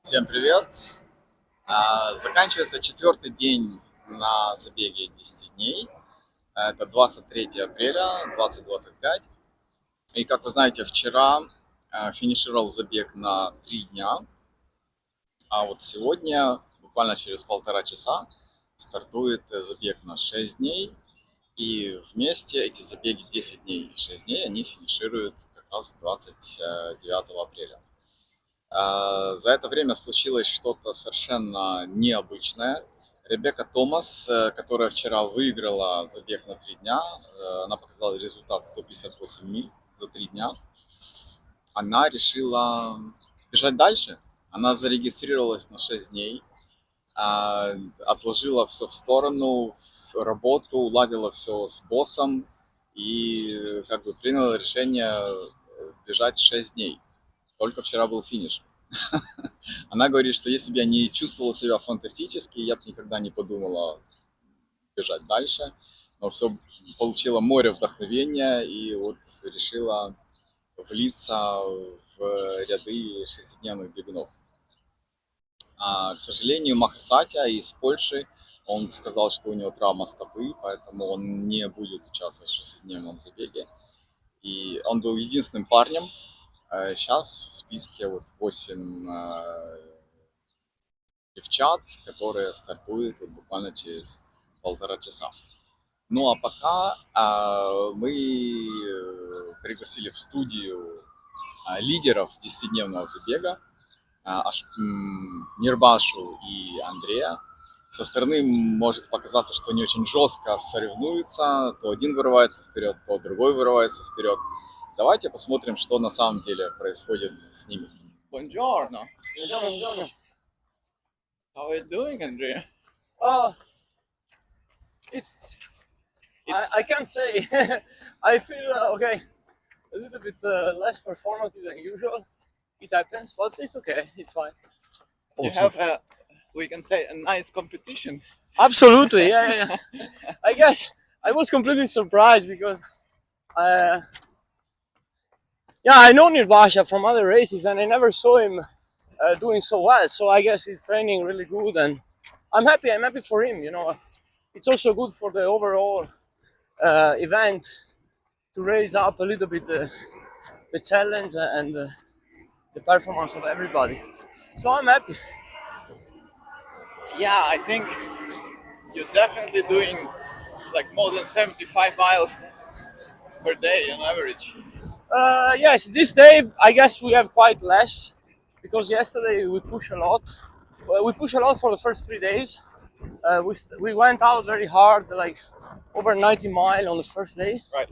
Всем привет! Заканчивается четвертый день на забеге 10 дней. Это 23 апреля 2025. И как вы знаете, вчера финишировал забег на 3 дня. А вот сегодня, буквально через 1,5 часа, стартует забег на 6 дней. И вместе эти забеги 10 дней и 6 дней, они финишируют как раз 29 апреля. За это время случилось что-то совершенно необычное. Ребекка Томас, которая вчера выиграла забег на 3 дня, она показала результат 158 миль за 3 дня. Она решила бежать дальше. Она зарегистрировалась на 6 дней, отложила все в сторону, работу, уладила все с боссом и приняла решение бежать 6 дней. Только вчера был финиш. Она говорит, что если бы я не чувствовала себя фантастически, я бы никогда не подумала бежать дальше. Но все получила море вдохновения и вот решила влиться в ряды шестидневных бегунов. К сожалению, Махасатя из Польши, он сказал, что у него травма стопы, поэтому он не будет участвовать в шестидневном забеге. И он был единственным парнем. Сейчас в списке 8 девчат, которые стартуют буквально через 1,5 часа. Ну а пока мы пригласили в студию лидеров 10-дневного забега, Нирбашу и Андреа. Со стороны может показаться, что они очень жестко соревнуются, то один вырывается вперед, то другой вырывается вперед. Давайте посмотрим, что на самом деле происходит с ними. Buongiorno. Buongiorno. How are you doing, Andrea? It's I can't say. I feel okay, a little bit less performative than usual. It happens, but it's okay. It's fine. You have we can say a nice competition. Absolutely, yeah. I guess I was completely surprised because, I know Nirbaša from other races, and I never saw him doing so well. So I guess he's training really good, and I'm happy. I'm happy for him. It's also good for the overall event to raise up a little bit the challenge and the performance of everybody. So I'm happy. Yeah, I think you're definitely doing like more than 75 miles per day on average. Yes, this day I guess we have quite less because yesterday we pushed a lot. We pushed a lot for the first 3 days. We went out very hard, like over 90 miles on the first day. Right.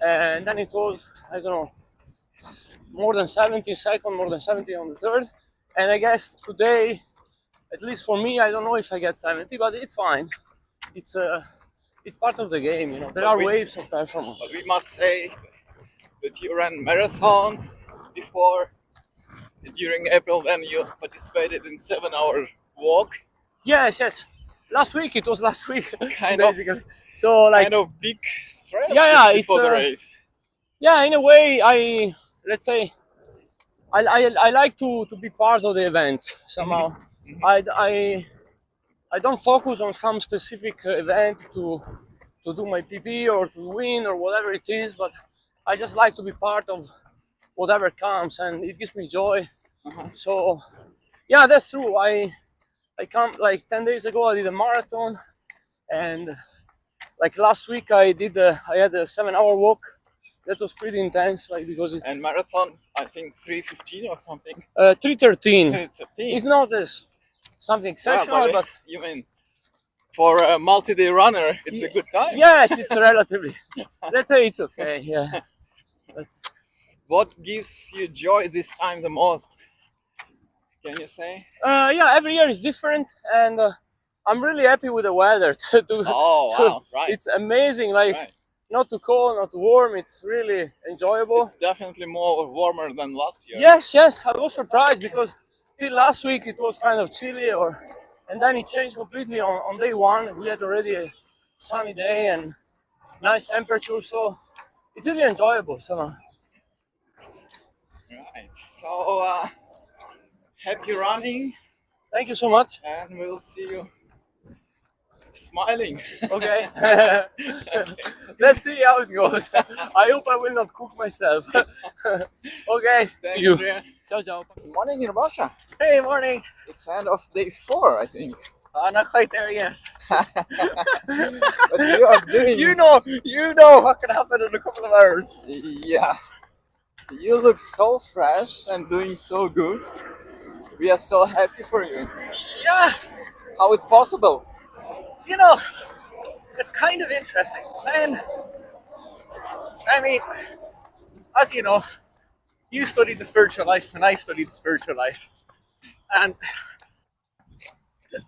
And then it was, I don't know, more than 70 second, more than 70 on the third. And I guess today, at least for me, I don't know if I get 70, but it's fine. It's part of the game, There are waves of performance. But we must say that you ran marathon before. During April, then you participated in 7-hour walk. Yes. Last week, it was last week, Kind basically. So, like, kind of big stress Yeah, before it's, the race. Yeah, in a way, I like to be part of the events somehow. I don't focus on some specific event to do my PB or to win or whatever it is, but I just like to be part of whatever comes, and it gives me joy. So, yeah, that's true. I come like 10 days ago. I did a marathon, and like last week I had a 7-hour walk. That was pretty intense, like because it's And marathon, I think 3:15 or something. 3:13. 3:13. It's not something exceptional, but you mean for a multi-day runner, it's a good time. Yes, it's relatively. Let's say it's okay. Yeah. What gives you joy this time the most? Can you say? Every year is different, and I'm really happy with the weather. Wow, right. It's amazing. Like, Right. not too cold, not too warm. It's really enjoyable. It's definitely more warmer than last year. Yes. I was surprised because till last week it was kind of chilly, and then it changed completely on day one. We had already a sunny day and nice temperature, so it's really enjoyable. So. Right. So, happy running, Thank you so much. and we'll see you smiling. Okay. Let's see how it goes. I hope I will not cook myself. Okay. Thank See you. Andrea. Ciao, ciao. Good morning, Nirbasha. Hey, morning. It's end of day 4, I think. I'm not quite there yet. But you are doing. You know what can happen in a couple of hours. Yeah. You look so fresh and doing so good. We are so happy for you. Yeah, How is possible? you know, it's kind of interesting. I mean, as you know, you studied the spiritual life and I studied the spiritual life. And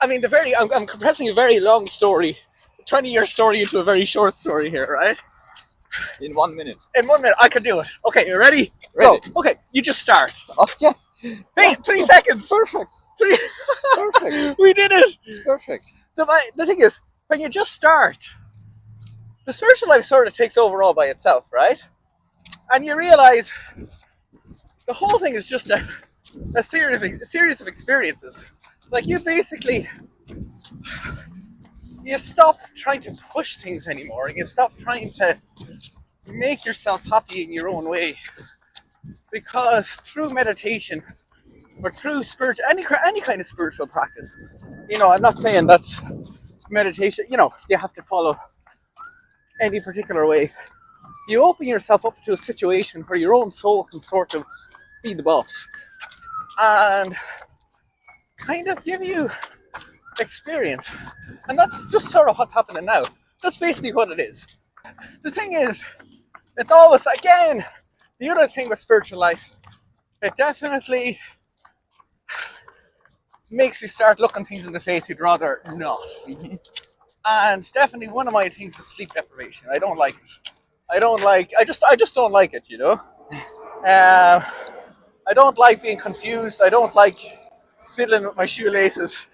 I mean, I'm compressing a very long story, 20-year story into a very short story here, right? In 1 minute. In 1 minute, I can do it. Okay, you ready? Ready. Go. Okay, you just start. Oh, yeah. Hey, 3 seconds. Perfect. Three. Perfect. We did it. Perfect. So the thing is, when you just start, the spiritual life sort of takes over all by itself, right? And you realize the whole thing is just a series of experiences. Like you stop trying to push things anymore, and you stop trying to make yourself happy in your own way. Because through meditation or through any kind of spiritual practice, I'm not saying that meditation, you have to follow any particular way. You open yourself up to a situation where your own soul can sort of be the boss and kind of give you experience. And that's just sort of what's happening now. That's basically what it is. The thing is, it's always, again, the other thing with spiritual life, it definitely makes you start looking things in the face you'd rather not. And definitely one of my things is sleep deprivation. I don't like it. I just don't like it, I don't like being confused. I don't like fiddling with my shoelaces.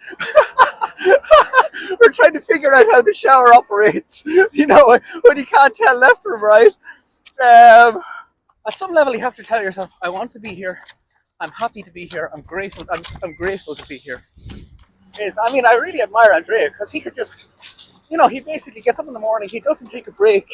We're trying to figure out how the shower operates, when you can't tell left from right. At some level, you have to tell yourself, I want to be here. I'm happy to be here. I'm grateful. I'm grateful to be here. I really admire Andrea because he could just, he basically gets up in the morning. He doesn't take a break.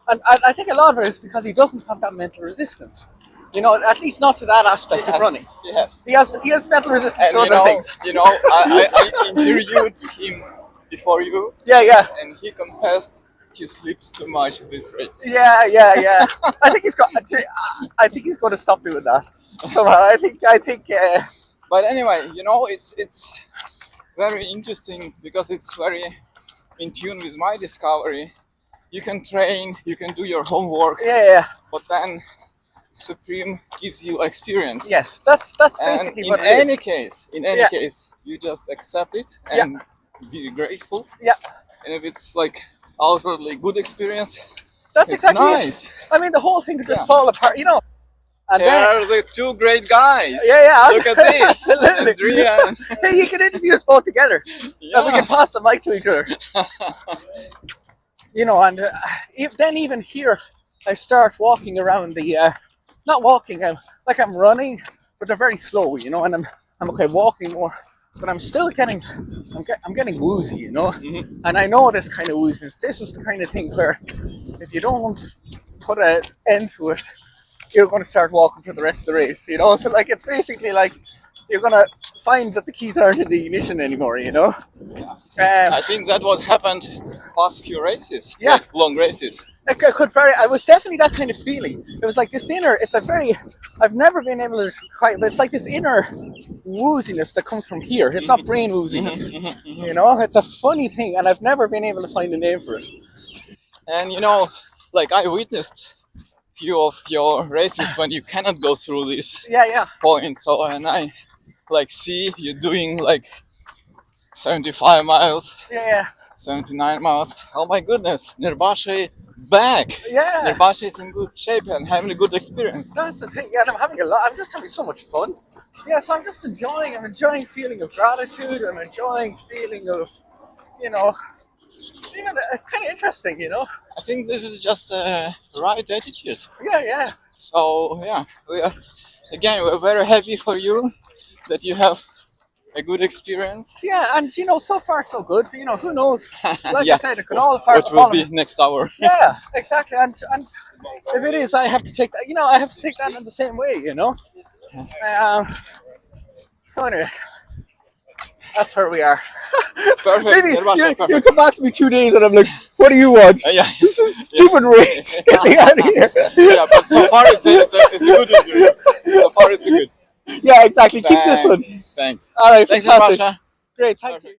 And I think a lot of it is because he doesn't have that mental resistance. At least not to that aspect of running. Yes. He has mental resistance to And other things. I interviewed him before you. Yeah. And he confessed he sleeps too much this race. Yeah. I think he's going to stop doing that. Somehow, I think. But anyway, it's very interesting because it's very in tune with my discovery. You can train, you can do your homework. Yeah. But then Supreme gives you experience. Yes, that's basically and what it is. In any case, you just accept it and be grateful. Yeah. And if it's like outwardly good experience, that's it's exactly nice. it. The whole thing could just fall apart, And They are the two great guys. Yeah. Look at this. Absolutely. Andrea. Hey, you can interview us both together. Yeah. And we can pass the mic to each other. Then even here, I start walking around not walking, I'm running, but they're very slow, and I'm okay walking more, but I'm still getting woozy, Mm-hmm. And I know this kind of wooziness. This is the kind of thing where if you don't put an end to it, you're going to start walking for the rest of the race, So it's basically like you're going to find that the keys aren't in the ignition anymore, Yeah. I think that what happened past few races. Yeah. Like long races. I was definitely that kind of feeling. It was like this inner, I've never been able to quite, but it's like this inner wooziness that comes from here. It's not brain wooziness, It's a funny thing, and I've never been able to find a name for it. And I witnessed few of your races when you cannot go through this point. So, and I see you doing 75 miles. Yeah. 79 miles. Oh my goodness, Nirbashi back. Yeah. Nirbashi is in good shape and having a good experience. That's the thing. Yeah, I'm just having so much fun. Yeah, so I'm enjoying feeling of gratitude. I'm enjoying feeling of, it's kind of interesting, I think this is just a right attitude. Yeah. So yeah, we're very happy for you. that you have a good experience. Yeah, and you know, so far so good. You know, who knows? Like Yeah. I said, it could all What will be next hour? Yeah, exactly. And if it is, I have to take that. You know, I have to take that in the same way. You know. So anyway, that's where we are. Perfect. Maybe Nirbaša, you perfect. come back to me 2 days and I'm like, what do you want? Yeah. This is a stupid race. Get me out of here. Yeah, but so far it's a good interview. So far it's a good. Yeah, exactly. Keep this one. Thanks. All right, Thanks, fantastic. Nirbaša. Great, thank you.